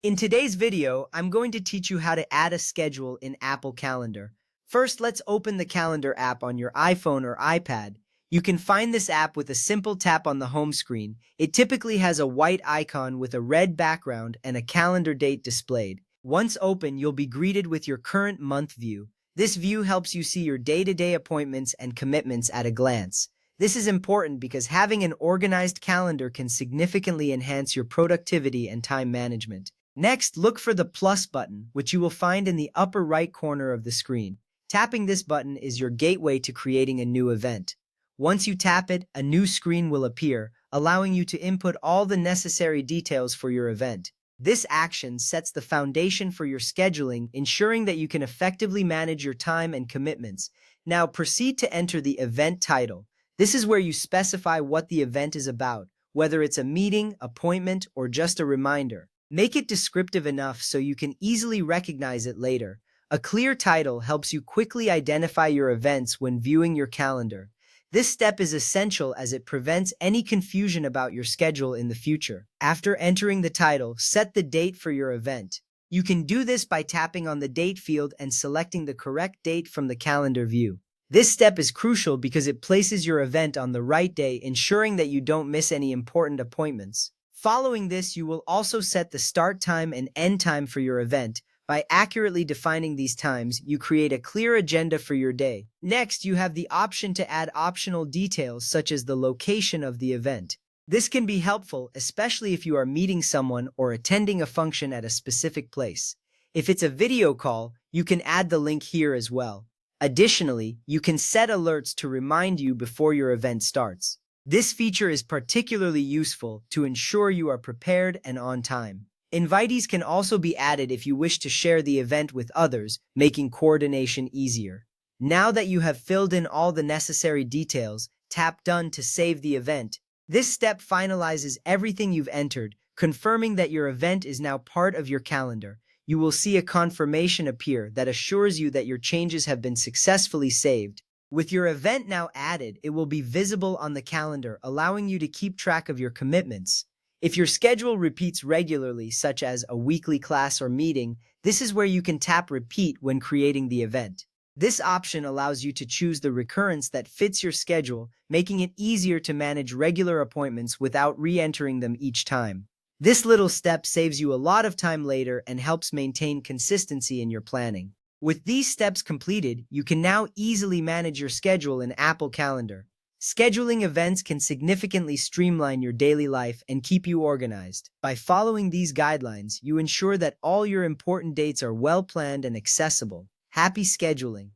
In today's video, I'm going to teach you how to add a schedule in Apple Calendar. First, let's open the Calendar app on your iPhone or iPad. You can find this app with a simple tap on the home screen. It typically has a white icon with a red background and a calendar date displayed. Once open, you'll be greeted with your current month view. This view helps you see your day-to-day appointments and commitments at a glance. This is important because having an organized calendar can significantly enhance your productivity and time management. Next, look for the plus button, which you will find in the upper right corner of the screen. Tapping this button is your gateway to creating a new event. Once you tap it, a new screen will appear, allowing you to input all the necessary details for your event. This action sets the foundation for your scheduling, ensuring that you can effectively manage your time and commitments. Now proceed to enter the event title. This is where you specify what the event is about, whether it's a meeting, appointment, or just a reminder. Make it descriptive enough so you can easily recognize it later. A clear title helps you quickly identify your events when viewing your calendar. This step is essential as it prevents any confusion about your schedule in the future. After entering the title, set the date for your event. You can do this by tapping on the date field and selecting the correct date from the calendar view. This step is crucial because it places your event on the right day, ensuring that you don't miss any important appointments. Following this, you will also set the start time and end time for your event. By accurately defining these times, you create a clear agenda for your day. Next, you have the option to add optional details such as the location of the event. This can be helpful, especially if you are meeting someone or attending a function at a specific place. If it's a video call, you can add the link here as well. Additionally, you can set alerts to remind you before your event starts. This feature is particularly useful to ensure you are prepared and on time. Invitees can also be added if you wish to share the event with others, making coordination easier. Now that you have filled in all the necessary details, tap Done to save the event. This step finalizes everything you've entered, confirming that your event is now part of your calendar. You will see a confirmation appear that assures you that your changes have been successfully saved. With your event now added, it will be visible on the calendar, allowing you to keep track of your commitments. If your schedule repeats regularly, such as a weekly class or meeting, this is where you can tap Repeat when creating the event. This option allows you to choose the recurrence that fits your schedule, making it easier to manage regular appointments without re-entering them each time. This little step saves you a lot of time later and helps maintain consistency in your planning. With these steps completed, you can now easily manage your schedule in Apple Calendar. Scheduling events can significantly streamline your daily life and keep you organized. By following these guidelines, you ensure that all your important dates are well planned and accessible. Happy scheduling!